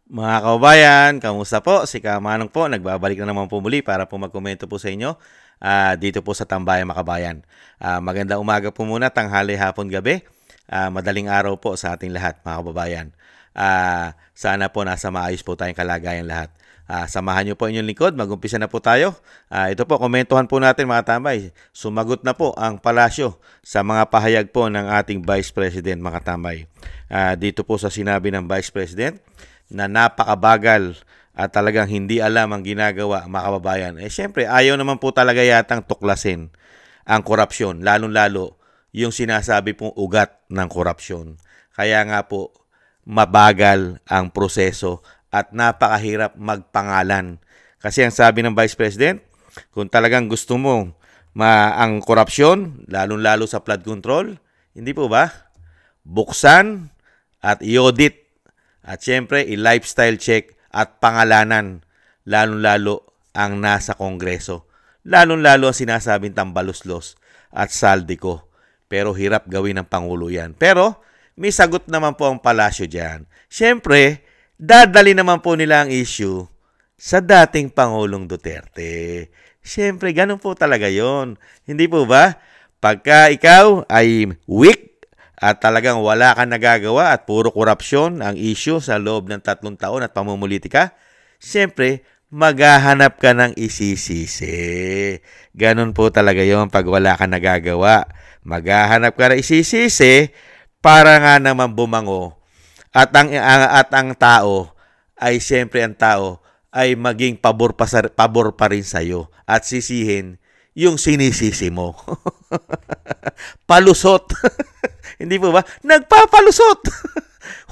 Mga kababayan, kamusta po? Si Kamanong po, nagbabalik na naman po muli para po magkomento po sa inyo dito po sa Tambayan Makabayan. Maganda umaga po muna, tanghali, hapon, gabi. Madaling araw po sa ating lahat, mga kababayan. Sana po nasa maayos po tayong kalagayan lahat. Samahan niyo po inyong lingkod, mag-umpisa na po tayo. Ito po, komentuhan po natin mga tambay. Sumagot na po ang palasyo sa mga pahayag po ng ating Vice President mga tambay. Dito po sa sinabi ng Vice President, na napakabagal at talagang hindi alam ang ginagawa mga kababayan. Siyempre, ayaw naman po talaga yatang tuklasin ang korupsyon, lalong-lalo yung sinasabi pong ugat ng korupsyon. Kaya nga po, mabagal ang proseso at napakahirap magpangalan. Kasi ang sabi ng Vice President, kung talagang gusto mo ang korupsyon, lalong-lalo sa flood control, hindi po ba? Buksan at i-audit. At syempre, i-lifestyle check at pangalanan, lalong-lalo ang nasa Kongreso. Lalong-lalo ang sinasabing tambaluslos at saldiko. Pero hirap gawin ng Pangulo yan. Pero may sagot naman po ang palasyo dyan. Syempre, dadali naman po nila ang issue sa dating Pangulong Duterte. Syempre, ganun po talaga yon. Hindi po ba? Pagka ikaw ay weak, at talagang wala kang nagagawa at puro korupsyon ang issue sa loob ng 3 taon at pamumulitika, siyempre, maghahanap ka ng isisisi. Ganun po talaga yon pag wala kang nagagawa. Maghahanap ka ng isisisi para nga naman bumango. At ang tao ay siyempre ang tao ay maging pabor pa rin sa'yo at sisihin yung sinisisi mo. Palusot. Hindi po ba? Nagpapalusot.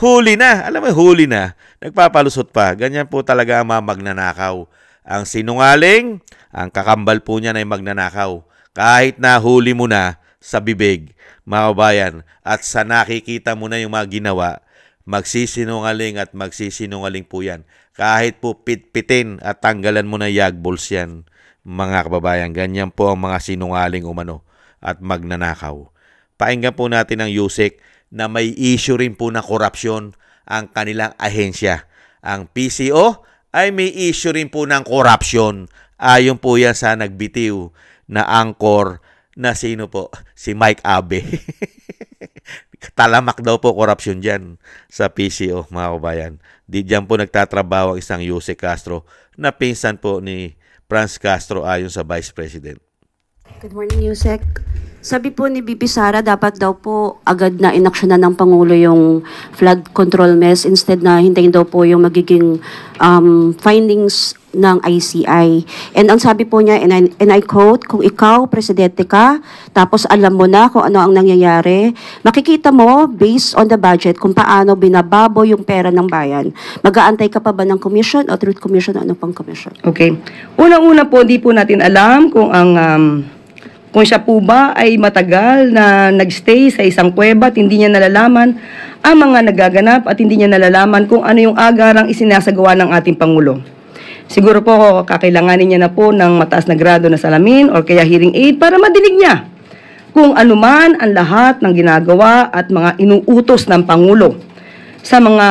Huli na. Alam mo, huli na. Nagpapalusot pa. Ganyan po talaga ang mga magnanakaw. Ang sinungaling, ang kakambal po niya ay magnanakaw. Kahit na huli mo na sa bibig, mga kabayan, at sa nakikita mo na yung mga ginawa, magsisinungaling at magsisinungaling po yan. Kahit po pitpitin at tanggalan mo na yagbols yan, mga kababayan. Ganyan po ang mga sinungaling umano at magnanakaw. Painggan po natin ang USEC na may issue rin po na korupsyon ang kanilang ahensya. Ang PCO ay may issue rin po ng korupsyon. Ayon po yan sa nagbitiw na angkor na sino po? Si Mike Abe. Talamak daw po korupsyon dyan sa PCO, mga kabayan. Di dyan po nagtatrabaho ang isang USEC Castro na pinsan po ni Franz Castro ayon sa Vice President. Good morning, Yusek. Sabi po ni Bibi Sara, dapat daw po agad na inaksyonan ng Pangulo yung flood control mess instead na hintayin daw po yung magiging findings ng ICI. And ang sabi po niya, and I quote, kung ikaw, presidente ka, tapos alam mo na kung ano ang nangyayari, makikita mo, based on the budget, kung paano binababo yung pera ng bayan. Mag-aantay ka pa ba ng commission o truth commission o ano pang commission? Okay. Unang-una po, di po natin alam kung kung siya po ba ay matagal na nagstay sa isang kuweba at hindi niya nalalaman ang mga nagaganap at hindi niya nalalaman kung ano yung agarang isinasagawa ng ating Pangulo. Siguro po kakailanganin niya na po ng mataas na grado na salamin or kaya hearing aid para madinig niya kung anuman ang lahat ng ginagawa at mga inuutos ng Pangulo sa mga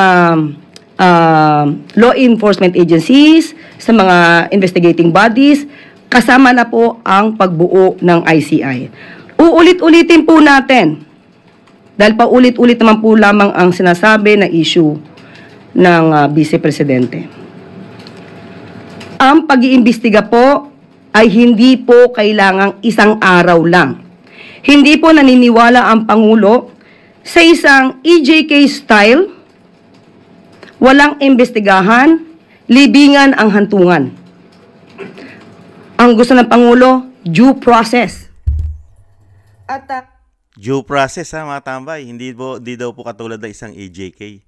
law enforcement agencies, sa mga investigating bodies, kasama na po ang pagbuo ng ICI. Uulit-ulitin po natin, dahil paulit-ulit naman po lamang ang sinasabi na issue ng Vice Presidente. Ang pag-iimbestiga po ay hindi po kailangang isang araw lang. Hindi po naniniwala ang Pangulo sa isang EJK style, walang imbestigahan, libingan ang hantungan. Ang gusto ng Pangulo, due process. At Due process mga tambay. Hindi daw po katulad ng isang EJK.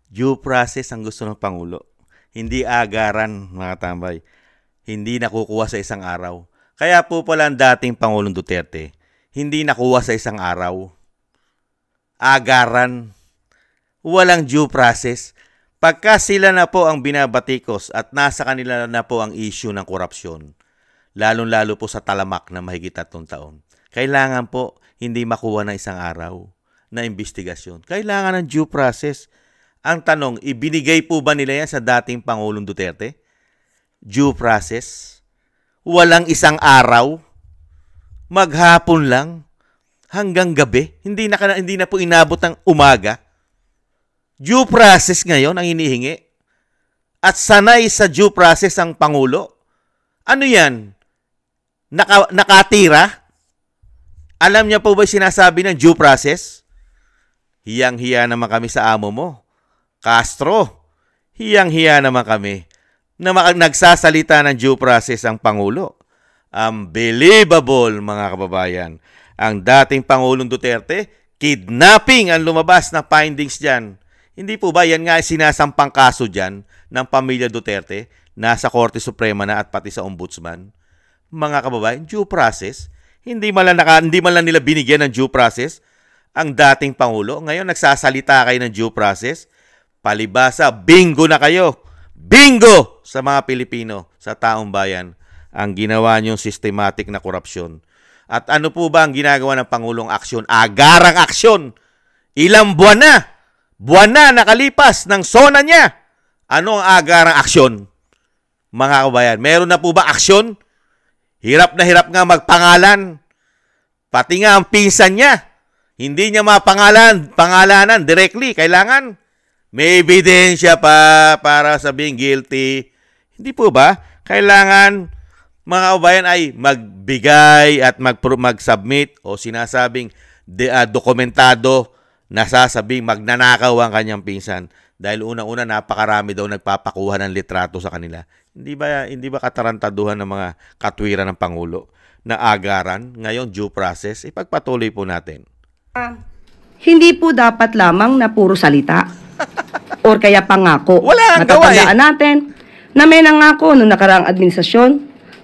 Due process ang gusto ng Pangulo. Hindi agaran mga tambay. Hindi nakukuha sa isang araw. Kaya po pala ang dating Pangulong Duterte, hindi nakuha sa isang araw. Agaran. Walang due process. Pagka sila na po ang binabatikos at nasa kanila na po ang issue ng korupsyon, lalong-lalo po sa talamak na mahigit 3 taon, kailangan po hindi makuha ng isang araw na investigasyon. Kailangan ng due process. Ang tanong, ibinigay po ba nila yan sa dating Pangulong Duterte? Due process? Walang isang araw? Maghapon lang? Hanggang gabi? Hindi na po inabot ng umaga? Due process ngayon ang hinihingi? At sanay sa due process ang Pangulo? Ano yan? Nakatira? Alam niya po ba sinasabi ng due process? Hiyang-hiya naman kami sa amo mo. Castro, hiyang-hiya naman kami na nagsasalita ng due process ang Pangulo. Unbelievable, mga kababayan. Ang dating Pangulong Duterte, kidnapping ang lumabas na findings dyan. Hindi po ba yan nga sinasampang kaso dyan ng pamilya Duterte, nasa Korte Suprema na at pati sa Ombudsman? Mga kababayan, due process? Hindi man lang nila binigyan ng due process ang dating Pangulo. Ngayon nagsasalita kayo ng due process. Palibasa, bingo na kayo. Bingo sa mga Pilipino, sa taong bayan, ang ginawa niyong systematic na korupsyon. At ano po ba ang ginagawa ng Pangulong aksyon? Agarang aksyon. Ilang buwan na. Buwan na nakalipas ng SONA niya. Ano ang agarang aksyon? Mga kabayan, meron na po ba aksyon? Hirap na hirap nga magpangalan. Pati nga ang pinsan niya. Hindi niya pangalanan directly. Kailangan may ebidensya pa para sabing guilty. Hindi po ba? Kailangan mga kabayan ay magbigay at mag-submit o sinasabing dokumentado na sasabing magnanakaw ang kanyang pinsan. Dahil unang-una napakarami daw nagpapakuha ng litrato sa kanila. Hindi ba katarantaduhan ng mga katwiran ng Pangulo na agaran ngayon due process? Ipagpatuloy po natin. Hindi po dapat lamang na puro salita or kaya pangako. Wala ang gawa Natatandaan natin na may nangako noong nakaraang administrasyon,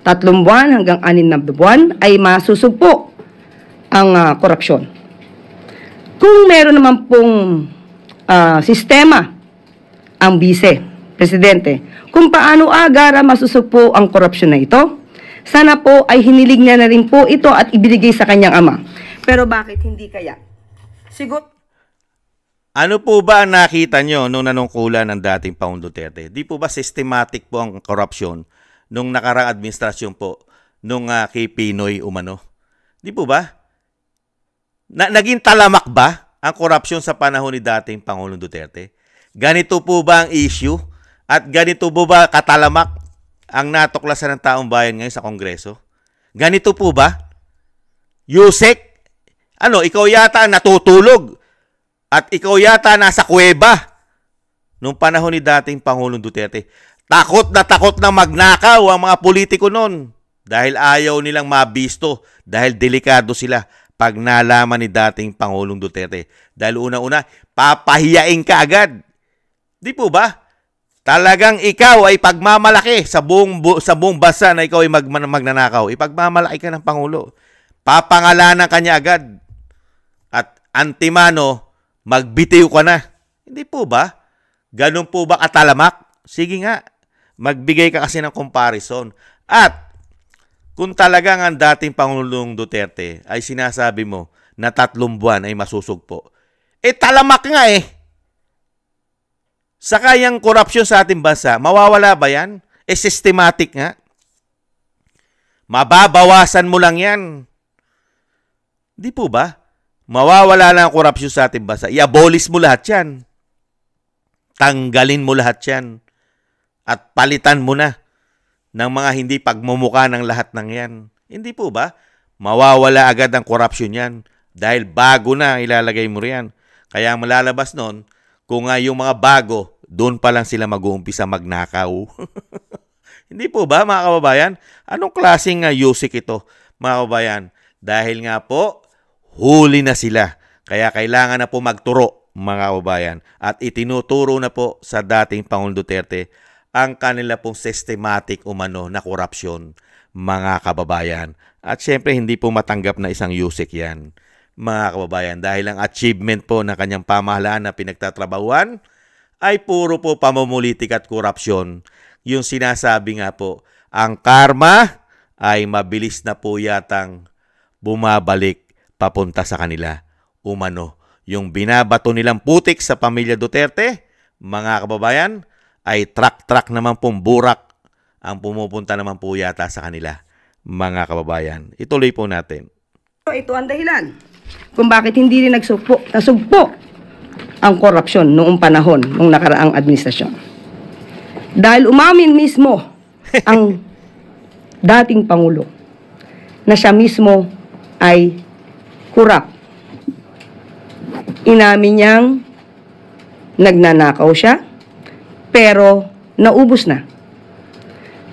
3 buwan hanggang 6 na buwan ay masusugpo ang korupsyon. Kung meron naman pong sistema ang Presidente, kung paano agara masusugpo ang korupsyon na ito, sana po ay hinilig niya na rin po ito at ibinigay sa kanyang ama. Pero bakit hindi kaya? Siguro. Ano po ba ang nakita nyo nung nanungkulan ng dating Pangulong Duterte? Di po ba systematic po ang korupsyon nung nakaraang administrasyon po nung kay Pinoy umano? Di po ba? Naging talamak ba ang korupsyon sa panahon ni dating Pangulong Duterte? Ganito po ba ang issue? At ganito po ba katalamak ang natuklasan ng taong bayan ngayon sa Kongreso? Ganito po ba? Yusek, ikaw yata natutulog at ikaw yata nasa kuweba nung panahon ni dating Pangulong Duterte. Takot na magnakaw ang mga politiko noon dahil ayaw nilang mabisto, dahil delikado sila pag nalaman ni dating Pangulong Duterte. Dahil una-una, papahiyain ka agad. Di po ba? Talagang ikaw ay pagmamalaki sa buong bansa na ikaw ay magnanakaw. Ipagmamalaki ka ng Pangulo. Papangalanan ka niya agad. At antimano, magbitiw ka na. Hindi po ba? Ganun po ba katalamak? Sige nga, magbigay ka kasi ng comparison. At kung talagang ang dating Pangulong Duterte ay sinasabi mo na 3 buwan ay masusugpo, talamak nga eh. Saka yung korupsyon sa ating bansa, mawawala ba yan? Systematic nga. Mababawasan mo lang yan. Di po ba? Mawawala lang ang korupsyon sa ating bansa. I-abolish mo lahat yan. Tanggalin mo lahat yan. At palitan mo na ng mga hindi pagmumukha ng lahat ng yan. Hindi po ba? Mawawala agad ang korupsyon yan. Dahil bago na ilalagay mo riyan. Kaya ang malalabas nun, kung yung mga bago, doon pa lang sila mag-uumpisa magnakaw. Hindi po ba, mga kababayan? Anong klaseng yusik ito, mga kababayan? Dahil nga po, huli na sila. Kaya kailangan na po magturo, mga kababayan. At itinuturo na po sa dating Pangulong Duterte ang kanila pong systematic umano na korupsyon, mga kababayan. At syempre, hindi po matanggap na isang yusik yan, mga kababayan. Dahil ang achievement po ng kanyang pamahalaan na pinagtatrabahuan ay puro po pamumulitik at korupsyon. Yung sinasabi nga po, ang karma ay mabilis na po yatang bumabalik papunta sa kanila. Umano, yung binabato nilang putik sa pamilya Duterte, mga kababayan, ay truck naman pong burak ang pumupunta naman po yata sa kanila, mga kababayan. Ituloy po natin. Ito ang dahilan kung bakit hindi rin nasugpo ang korupsyon noong panahon ng nakaraang administrasyon. Dahil umamin mismo ang dating Pangulo na siya mismo ay corrupt. Inamin niyang nagnanakaw siya, pero naubos na.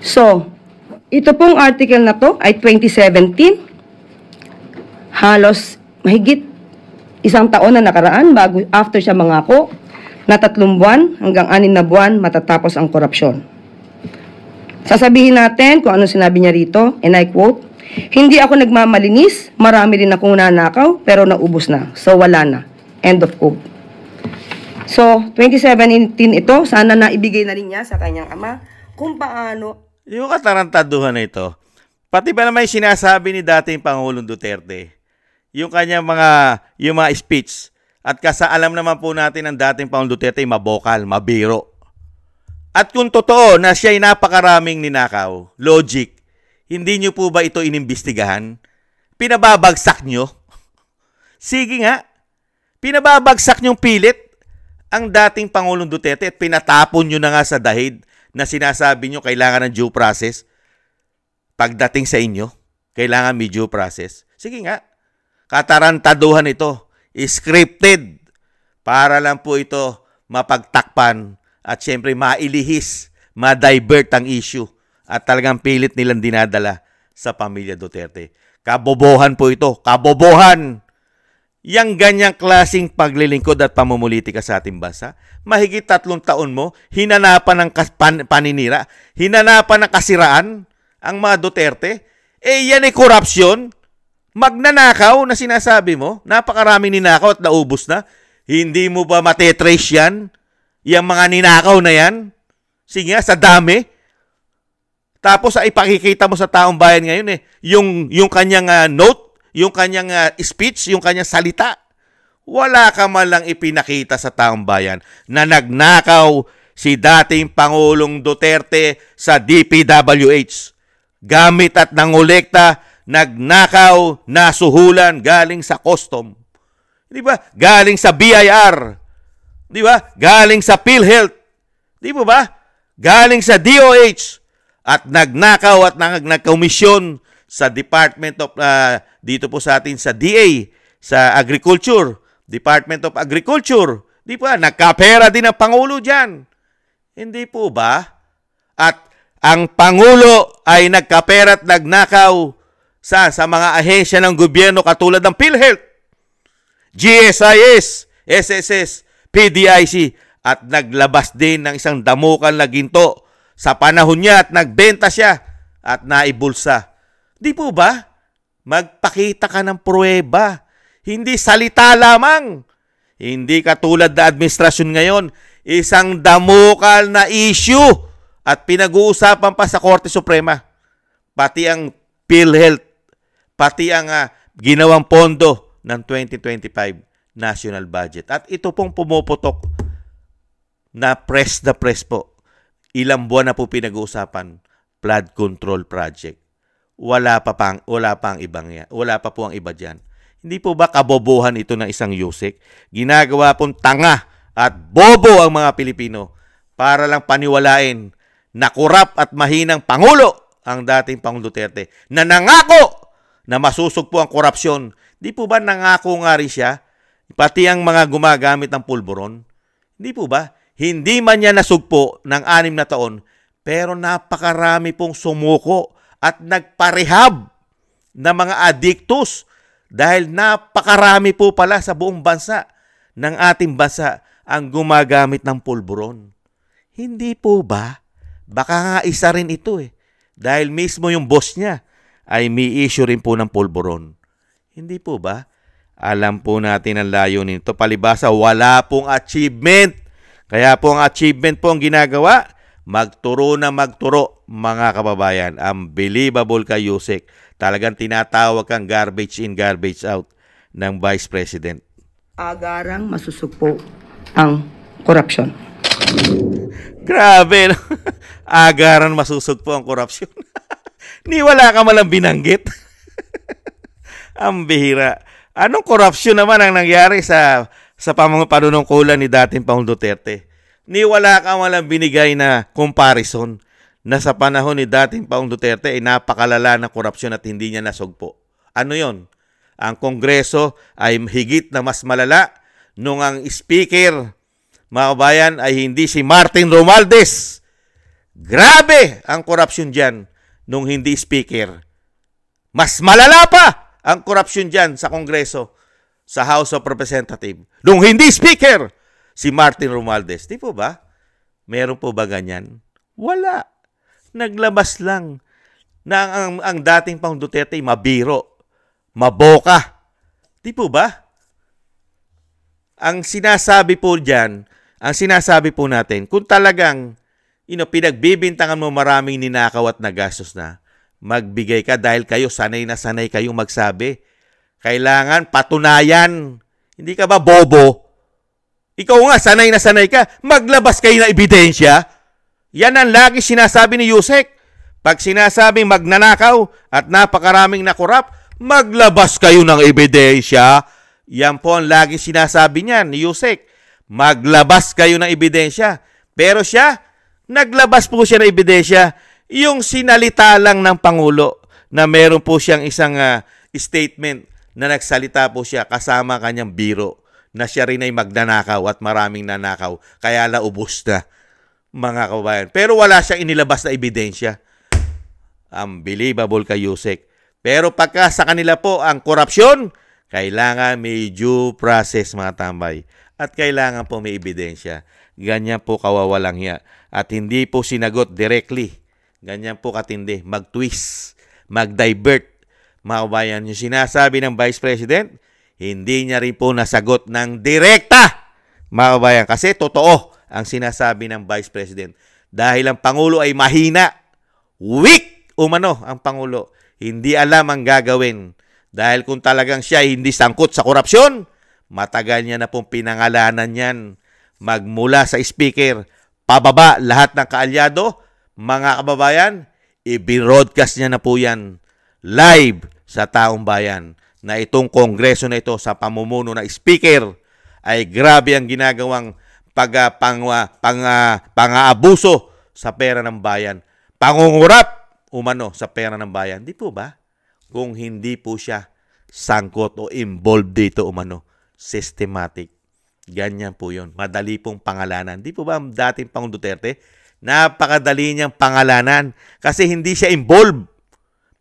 So, ito pong article na to ay 2017. Halos mahigit isang taon na nakaraan bago after siya mangako na 3 buwan hanggang 6 na buwan matatapos ang korupsyon. Sasabihin natin kung ano sinabi niya rito, and I quote, "Hindi ako nagmamalinis, marami rin akong nanakaw, pero naubos na. So wala na." End of quote. So, 2017 ito, sana naibigay na rin niya sa kanyang ama kung paano. Yung katarantaduhan na ito, pati ba naman yung sinasabi ni dating Pangulong Duterte, yung kanyang yung mga speech, at kasaalam naman po natin ng dating Pangulong Duterte, mabokal, mabiro. At kung totoo na siya ay napakaraming ninakaw, logic, hindi nyo po ba ito inimbestigahan? Pinababagsak nyo? Sige nga, pinababagsak nyong pilit ang dating Pangulong Duterte at pinatapon nyo na nga sa dahig na sinasabi nyo kailangan ng due process. Pagdating sa inyo, kailangan may due process. Sige nga, katarantaduhan ito, scripted, para lang po ito mapagtakpan at syempre mailihis, ma-divert ang issue at talagang pilit nilang dinadala sa pamilya Duterte. Kabobohan po ito, kabobohan! Yang ganyang klaseng paglilingkod at pamumulitika sa ating bansa, mahigit 3 taon mo, hinanapan ng paninira, hinanapan ng kasiraan ang mga Duterte, yan ay korupsyon, magnanakaw na sinasabi mo, napakaraming ninakaw at naubos na, hindi mo ba matetrace yan? Yung mga ninakaw na yan? Sige nga, sa dami. Tapos ay ipakikita mo sa taong bayan ngayon yung kanyang note, yung kanyang speech, yung kanyang salita. Wala ka man lang ipinakita sa taong bayan na nagnakaw si dating Pangulong Duterte sa DPWH. Gamit at nangolekta, nagnakaw, nasuhulan galing sa custom. Di ba? Galing sa BIR. Di ba? Galing sa PhilHealth. Di ba? Galing sa DOH. At nagnakaw at nagkomisyon sa Department of, dito po sa atin sa DA, sa Agriculture, Department of Agriculture. Di ba? Nagkapera din ang Pangulo dyan. Hindi po ba? At ang Pangulo ay nagkapera at nagnakaw sa mga ahensya ng gobyerno katulad ng PhilHealth, GSIS, SSS, PDIC, at naglabas din ng isang damukal na ginto sa panahon niya at nagbenta siya at naibulsa. Di po ba? Magpakita ka ng pruweba. Hindi salita lamang. Hindi katulad na administrasyon ngayon, isang damukal na issue at pinag-uusapan pa sa Korte Suprema. Pati ang PhilHealth, pati ang ginawang pondo ng 2025 national budget. At ito pong pumuputok na press po. Ilang buwan na po pinag-uusapan, flood control project. Wala pa po ang iba diyan. Hindi po ba kabobohan ito ng isang Yusek? Ginagawa pong tanga at bobo ang mga Pilipino para lang paniwalain na korap at mahinang Pangulo ang dating Pangulong Duterte na nangako na masusugpo ang korupsyon. Di po ba nangako nga rin siya? Pati ang mga gumagamit ng pulburon. Hindi po ba? Hindi man niya nasugpo ng 6 na taon, pero napakarami pong sumuko at nagparehab na mga adiktos dahil napakarami po pala sa buong bansa ng ating bansa ang gumagamit ng pulburon. Hindi po ba? Baka nga isa rin ito dahil mismo yung boss niya ay may issue rin po ng pulburon. Hindi po ba? Alam po natin ang layunin nito. Palibasa, wala pong achievement. Kaya po ang achievement po ang ginagawa, magturo na magturo, mga kababayan. Unbelievable ka, Yusek. Talagang tinatawag kang garbage in, garbage out ng Vice President. Agarang masusugpo ang korupsyon. Grabe, no? Agaran masusugpo ang korupsyon. Ni wala ka malang binanggit. Ang bihira. Anong korupsyon naman ang nangyari sa panunungkulan ni dating Pangulong Duterte? Ni wala ka malang binigay na comparison na sa panahon ni dating Pangulong Duterte ay napakalala ng korupsyon at hindi niya nasugpo. Ano yon? Ang Kongreso ay higit na mas malala nung ang speaker, mga kabayan, ay hindi si Martin Romualdez. Grabe ang korupsyon dyan nung hindi speaker. Mas malala pa ang korupsyon dyan sa Kongreso, sa House of Representatives, nung hindi speaker si Martin Romualdez. Di po ba? Meron po ba ganyan? Wala. Naglabas lang na ang dating Pangulong Duterte ay mabiro, maboka. Di po ba? Ang sinasabi po dyan, ang sinasabi po natin, kung talagang pinagbibintangan mo maraming ninakaw at nagastos na, magbigay ka dahil kayo sanay na sanay kayong magsabi. Kailangan patunayan. Hindi ka ba bobo? Ikaw nga, sanay na sanay ka. Maglabas kayo ng ebidensya. Yan ang lagi sinasabi ni Yusek. Pag sinasabing magnanakaw at napakaraming nakurap, maglabas kayo ng ebidensya. Yan po ang lagi sinasabi niyan ni Yusek. Maglabas kayo ng ebidensya. Pero siya, naglabas po siya ng ebidensya. Yung sinalita lang ng Pangulo na meron po siyang isang statement na nagsalita po siya kasama kanyang biro na siya rin ay magnanakaw at maraming nanakaw. Kaya laubos na, mga kabayan. Pero wala siyang inilabas na ebidensya. Unbelievable kay Yusek. Pero pagka sa kanila po ang korupsyon, kailangan may due process, mga tambay. At kailangan po may ebidensya. Ganyan po kawawalang hiya. At hindi po sinagot directly. Ganyan po katindi. Mag-twist, mag-divert. Mga kabayan, yung sinasabi ng Vice President, hindi niya rin po nasagot ng direkta. Mga kabayan, kasi totoo ang sinasabi ng Vice President. Dahil ang Pangulo ay mahina. Weak umano ang Pangulo. Hindi alam ang gagawin. Dahil kung talagang siya hindi sangkot sa korupsyon, matagal niya na pong pinangalanan yan. Magmula sa speaker, pababa lahat ng kaalyado, mga kababayan, i-broadcast niya na po yan live sa taong bayan na itong kongreso na ito sa pamumuno na speaker ay grabe ang ginagawang pang-aabuso sa pera ng bayan. Pangungurap umano sa pera ng bayan. Di po ba? Kung hindi po siya sangkot o involved dito umano. Systematic. Ganyan po yun. Madali pong pangalanan. Di po ba ang dating Pangulong Duterte? Napakadali niyang pangalanan kasi hindi siya involved.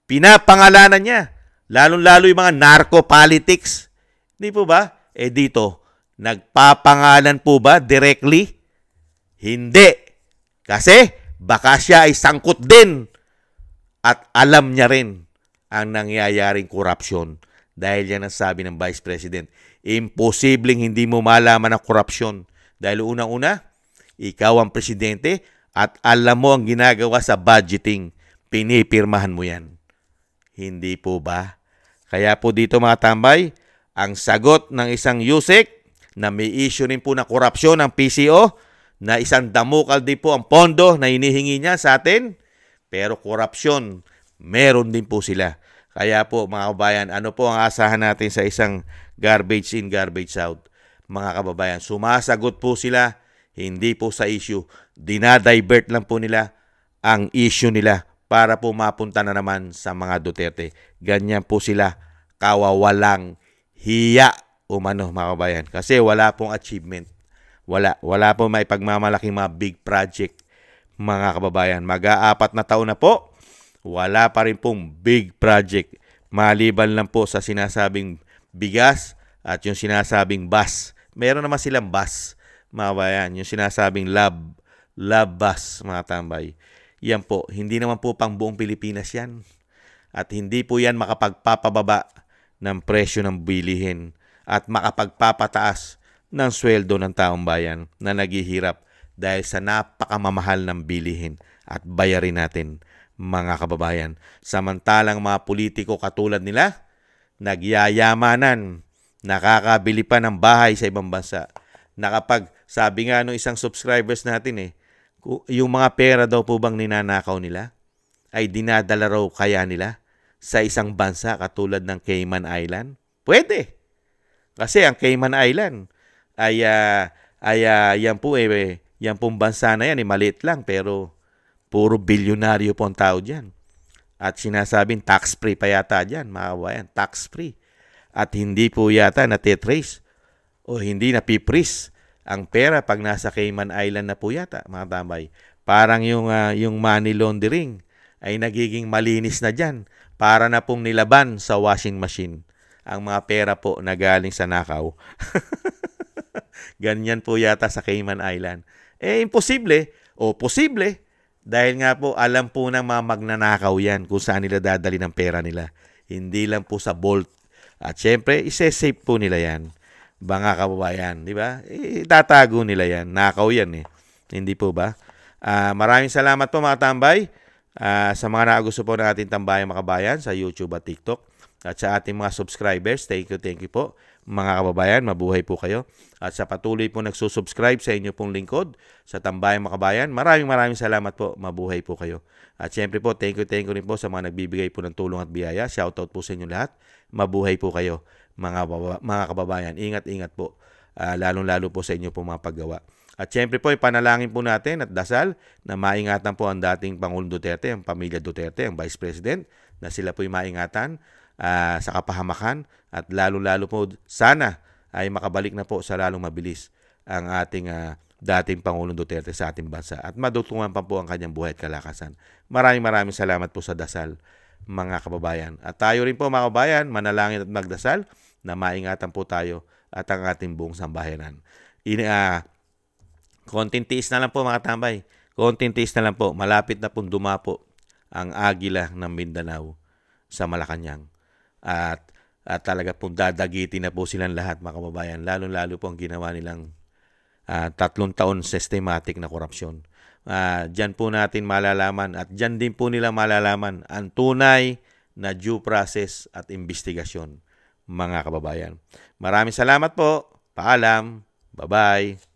Pinapangalanan niya. Lalong-lalo yung mga narco-politics. Di po ba? Dito, nagpapangalan po ba directly? Hindi. Kasi baka siya ay sangkot din at alam niya rin ang nangyayaring korupsyon. Dahil yan ang sabi ng Vice President. Imposibleng hindi mo malaman ang korupsyon. Dahil unang-una, ikaw ang presidente at alam mo ang ginagawa sa budgeting. Pinipirmahan mo yan. Hindi po ba? Kaya po dito mga tambay, ang sagot ng isang Yusek na may issue rin po na korupsyon ng PCO, na isang damukal din po ang pondo na hinihingi niya sa atin, pero korupsyon, meron din po sila. Kaya po mga kababayan, ano po ang asahan natin sa isang garbage in, garbage out? Mga kababayan, sumasagot po sila, hindi po sa issue. Dinadivert lang po nila ang issue nila para po mapunta na naman sa mga Duterte. Ganyan po sila kawawalang hiya umano mga kabayan. Kasi wala pong achievement. Wala pong may pagmamalaking mga big project mga kababayan. Mag-aapat na taon na po, wala pa rin pong big project. Maliban lang po sa sinasabing bigas at yung sinasabing bus. Meron naman silang bus mga kabayan. Yung sinasabing lab bus mga tambay. Yan po, hindi naman po pang buong Pilipinas yan. At hindi po yan makapagpapababa ng presyo ng bilihin at makapagpapataas ng sweldo ng taong bayan na naghihirap dahil sa napakamamahal ng bilihin at bayarin natin mga kababayan. Samantalang mga politiko katulad nila, nagyayamanan, nakakabili pa ng bahay sa ibang bansa, na kapag Sabi nga nung isang subscribers natin yung mga pera daw po bang ninanakaw nila ay dinadala raw kaya nila sa isang bansa katulad ng Cayman Island? Pwede. Kasi ang Cayman Island ay yan pong bansa na yan, maliit lang pero puro bilyonaryo po ang tao dyan. At sinasabing tax-free pa yata dyan, mga kabayan, tax-free. At hindi po yata natitrace o hindi napipris ang pera pag nasa Cayman Island na po yata, mga tambay. Parang yung money laundering ay nagiging malinis na dyan para na pong nilaban sa washing machine ang mga pera po na galing sa nakaw. Ganyan po yata sa Cayman Island. Imposible o posible dahil nga po alam po ng mga magnanakaw yan kung saan nila dadali ng pera nila. Hindi lang po sa vault. At syempre, ise-save po nila yan. Mga kababayan, di ba? Tatago nila yan. Nakaw yan Hindi po ba? Maraming salamat po mga tambay sa mga nakagusto po ng ating tambayang makabayan sa YouTube at TikTok. At sa ating mga subscribers, thank you po. Mga kababayan, mabuhay po kayo. At sa patuloy po nagsusubscribe sa inyo pong lingkod sa Tambayang Makabayan, maraming salamat po. Mabuhay po kayo. At syempre po, thank you rin po sa mga nagbibigay po ng tulong at biyaya. Shoutout po sa inyo lahat. Mabuhay po kayo, mga kababayan. Ingat po. Lalong-lalo po sa inyo po mga paggawa. At syempre po, ipanalangin po natin at dasal na maingatan po ang dating Pangulong Duterte, ang pamilya Duterte, ang Vice President, na sila po'y maingatan sa kapahamakan at lalo-lalo po sana ay makabalik na po sa lalong mabilis ang ating dating Pangulong Duterte sa ating bansa at madutungan pa po ang kanyang buhay at kalakasan. Maraming salamat po sa dasal, mga kababayan. At tayo rin po mga kababayan, manalangin at magdasal na maingatan po tayo at ang ating buong sambayanan. Konting tiis na lang po mga tambay. Konting tiis na lang po. Malapit na pong dumapo ang agila ng Mindanao sa Malacanang. At talaga pong dadagitin na po silang lahat mga kababayan. Lalo-lalo po ang ginawa nilang 3 taon systematic na korupsyon. Diyan po natin malalaman at diyan din po nila malalaman ang tunay na due process at investigasyon mga kababayan. Maraming salamat po. Paalam. Bye-bye.